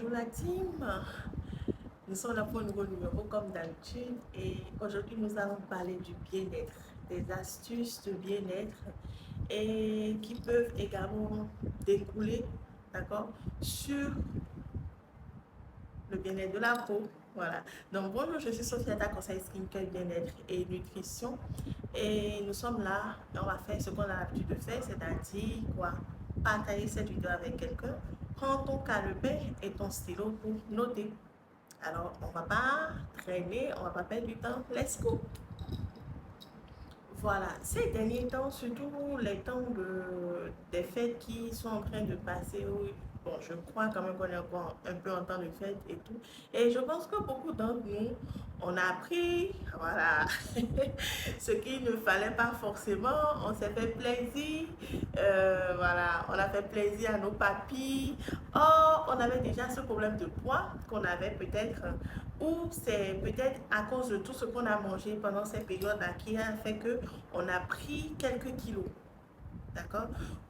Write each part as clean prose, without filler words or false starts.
Bonjour la team, nous sommes là pour un nouveau numéro comme d'habitude et aujourd'hui nous allons parler du bien-être, des astuces de bien-être et qui peuvent également découler, d'accord, sur le bien-être de la peau. Voilà. Donc bonjour, je suis Sophia, ta conseil skincare, bien-être et nutrition et nous sommes là et on va faire ce qu'on a l'habitude de faire, c'est-à-dire quoi? Partager cette vidéo avec quelqu'un. Prends ton calepin et ton stylo pour noter. Alors, on va pas traîner, on va pas perdre du temps. Let's go! Voilà, ces derniers temps, surtout les temps des fêtes qui sont en train de passer, oui, bon, je crois quand même qu'on est encore un peu en temps de fête et tout. Et je pense que beaucoup d'entre nous, on a appris, voilà, ce qu'il ne fallait pas forcément. On s'est fait plaisir, voilà, on a fait plaisir à nos papis. Or, on avait déjà ce problème de poids qu'on avait peut-être ou c'est peut-être à cause de tout ce qu'on a mangé pendant cette période-là qui a fait que on a pris quelques kilos, d'accord?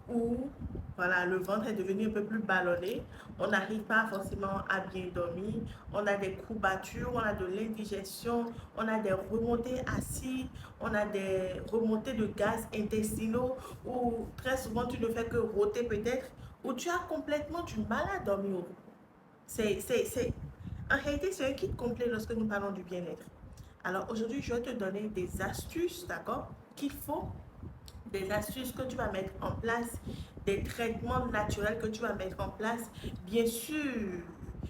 Ou voilà, le ventre est devenu un peu plus ballonné, on n'arrive pas forcément à bien dormir, on a des courbatures, on a de l'indigestion, on a des remontées acides, on a des remontées de gaz intestinaux, ou très souvent tu ne fais que rôter peut-être, ou tu as complètement du mal à dormir. C'est, en réalité, c'est un kit complet lorsque nous parlons du bien-être. Alors aujourd'hui, je vais te donner des astuces, d'accord, qu'il faut, des astuces que tu vas mettre en place, des traitements naturels que tu vas mettre en place. Bien sûr,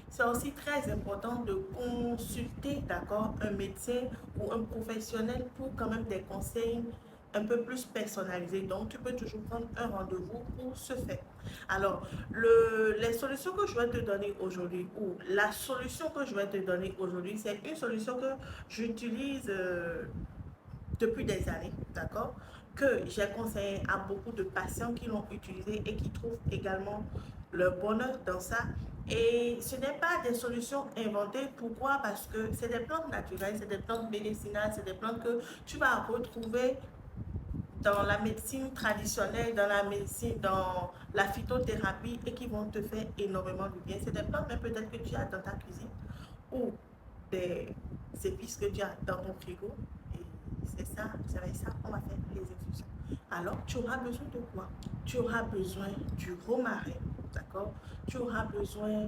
c'est aussi très important de consulter, d'accord, un médecin ou un professionnel pour quand même des conseils un peu plus personnalisés. Donc, tu peux toujours prendre un rendez-vous pour ce faire. Alors, les solutions que je vais te donner aujourd'hui, ou la solution que je vais te donner aujourd'hui, c'est une solution que j'utilise depuis des années, d'accord? Que j'ai conseillé à beaucoup de patients qui l'ont utilisé et qui trouvent également leur bonheur dans ça. Et ce n'est pas des solutions inventées. Pourquoi? Parce que c'est des plantes naturelles, c'est des plantes médicinales, c'est des plantes que tu vas retrouver dans la médecine traditionnelle, dans la médecine, dans la phytothérapie et qui vont te faire énormément de bien. C'est des plantes même peut-être que tu as dans ta cuisine ou des épices que tu as dans ton frigo. Et c'est ça, c'est avec ça qu'on va faire les infusions. Alors, tu auras besoin de quoi? Tu auras besoin du romarin, d'accord? Tu auras besoin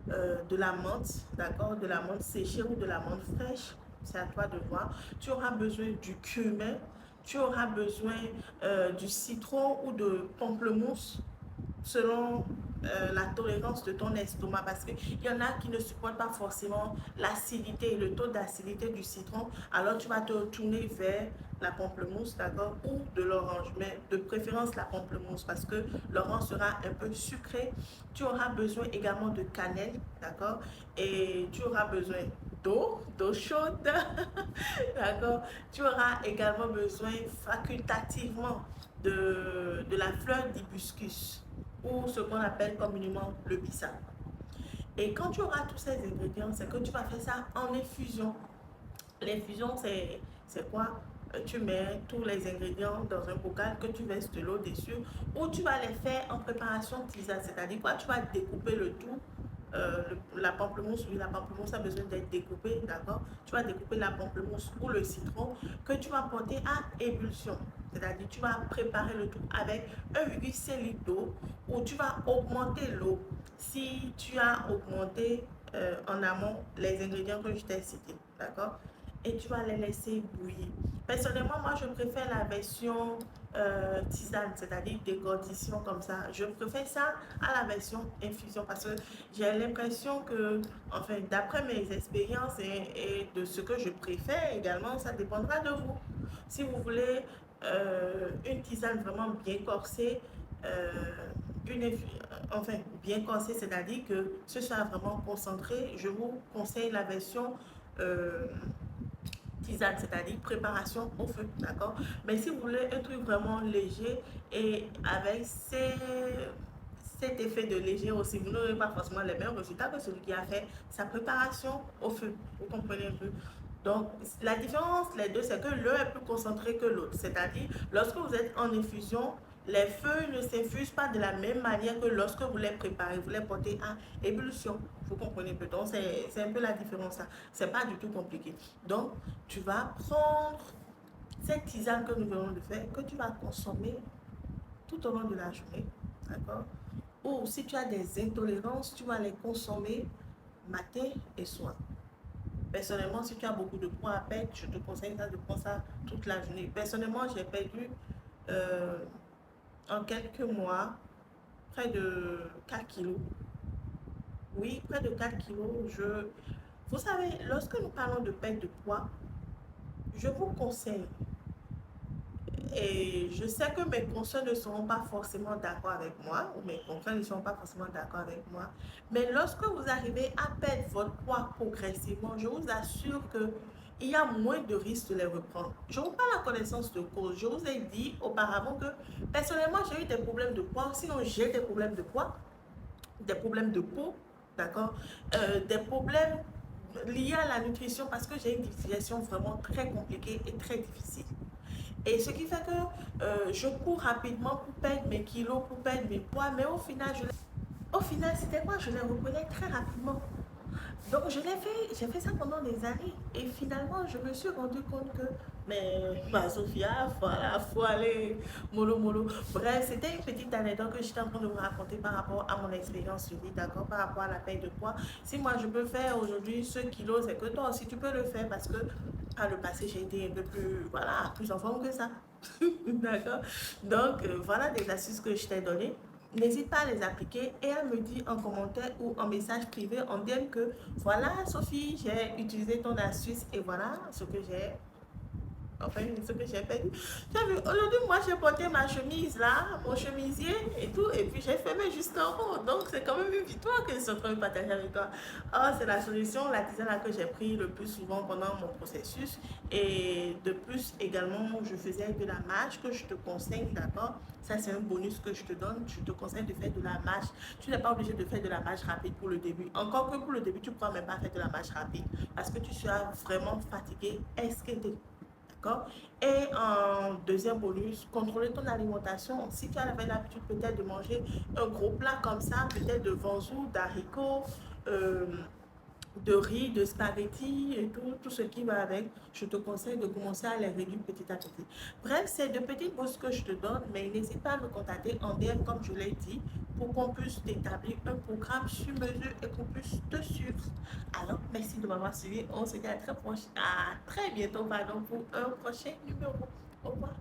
de la menthe, d'accord? De la menthe séchée ou de la menthe fraîche. C'est à toi de voir. Tu auras besoin du cumin. Tu auras besoin du citron ou de pamplemousse selon la tolérance de ton estomac parce qu'il y en a qui ne supportent pas forcément l'acidité, le taux d'acidité du citron. Alors tu vas te tourner vers la pamplemousse, d'accord, ou de l'orange, mais de préférence la pamplemousse parce que l'orange sera un peu sucré. Tu auras besoin également de cannelle, d'accord, et tu auras besoin d'eau chaude, d'accord. Tu auras également besoin facultativement de la fleur d'hibiscus ou ce qu'on appelle communément le bissap. Et quand tu auras tous ces ingrédients, c'est que tu vas faire ça en infusion. L'infusion, c'est quoi? Tu mets tous les ingrédients dans un bocal que tu verses de l'eau dessus ou tu vas les faire en préparation tisane, c'est-à-dire quoi? Tu vas découper le tout. La pamplemousse, oui, la pamplemousse a besoin d'être découpée, d'accord? Tu vas découper la pamplemousse ou le citron que tu vas porter à ébullition. C'est-à-dire tu vas préparer le tout avec 1,5 litre d'eau où tu vas augmenter l'eau si tu as augmenté en amont les ingrédients que je t'ai cités, d'accord? Et tu vas les laisser bouillir. Personnellement, moi, je préfère la version tisane, c'est-à-dire décortition comme ça. Je préfère ça à la version infusion parce que j'ai l'impression que, enfin, d'après mes expériences et de ce que je préfère également, ça dépendra de vous. Si vous voulez une tisane vraiment bien corsée, euh, enfin bien corsée, c'est-à-dire que ce soit vraiment concentré, je vous conseille la version tisane, c'est-à-dire préparation au feu, d'accord? Mais si vous voulez un truc vraiment léger et avec cet effet de léger aussi, vous n'aurez pas forcément les mêmes résultats que celui qui a fait sa préparation au feu. Vous comprenez un peu? Donc, la différence, les deux, c'est que l'un est plus concentré que l'autre. C'est-à-dire, lorsque vous êtes en infusion, Les feuilles ne s'infusent pas de la même manière que lorsque vous les préparez, vous les portez à ébullition. Vous comprenez peut-être. Donc, c'est un peu la différence là. C'est pas du tout compliqué. Donc, tu vas prendre cette tisane que nous venons de faire, que tu vas consommer tout au long de la journée. D'accord? Ou si tu as des intolérances, tu vas les consommer matin et soir. Personnellement, si tu as beaucoup de poids à perdre, je te conseille de prendre ça toute la journée. Personnellement, j'ai perdu euh, en quelques mois près de 4 kilos. Oui, près de 4 kilos. Vous savez, lorsque nous parlons de perte de poids, je vous conseille, et je sais que mes consoeurs ne seront pas forcément d'accord avec moi, ou mes confrères ne seront pas forcément d'accord avec moi, mais lorsque vous arrivez à perdre votre poids progressivement, je vous assure que il y a moins de risques de les reprendre. Je vous parle à connaissance de cause. Je vous ai dit auparavant que personnellement, j'ai eu des problèmes de poids, sinon j'ai des problèmes de poids, des problèmes de peau, d'accord, des problèmes liés à la nutrition parce que j'ai une digestion vraiment très compliquée et très difficile. Et ce qui fait que je cours rapidement pour perdre mes kilos, pour perdre mes poids, mais au final, c'était quoi? Je les reprenais très rapidement. Donc, j'ai fait ça pendant des années. Et finalement, je me suis rendu compte que, mais, bah, Sophia, voilà, faut aller mollo mollo. Bref, c'était une petite anecdote que j'étais en train de vous raconter par rapport à mon expérience de vie, d'accord, par rapport à la perte de poids. Si moi, je peux faire aujourd'hui ce kilo, c'est que toi aussi, tu peux le faire parce que, par le passé, j'ai été un peu plus, voilà, plus en forme que ça. D'accord? Donc, voilà des astuces que je t'ai données. N'hésite pas à les appliquer et à me dire en commentaire ou en message privé en DM que voilà Sophie, j'ai utilisé ton astuce et voilà ce que j'ai enfin ce que j'ai fait. Tu as vu, aujourd'hui moi j'ai porté ma chemise là, mon chemisier et tout, et puis j'ai fermé jusqu'en haut. Donc c'est quand même une victoire que je suis en train de partager avec toi. Oh, c'est la solution, la tisane là que j'ai pris le plus souvent pendant mon processus. Et de plus également, je faisais de la marche que je te conseille, d'accord? Ça c'est un bonus que je te donne. Je te conseille de faire de la marche. Tu n'es pas obligé de faire de la marche rapide pour le début. Encore que pour le début, tu ne pourras même pas faire de la marche rapide parce que tu seras vraiment fatigué, esquinté. D'accord? Et en deuxième bonus, contrôler ton alimentation. Si tu avais l'habitude peut-être de manger un gros plat comme ça, peut-être de vanzou, d'haricots, euh, de riz, de spaghettis et tout, tout ce qui va avec, je te conseille de commencer à les réduire petit à petit. Bref, c'est de petites choses que je te donne, mais n'hésite pas à me contacter en DM comme je l'ai dit pour qu'on puisse t'établir un programme sur mesure et qu'on puisse te suivre. Alors, merci de m'avoir suivi. On se dit à très bientôt pardon, pour un prochain numéro. Au revoir.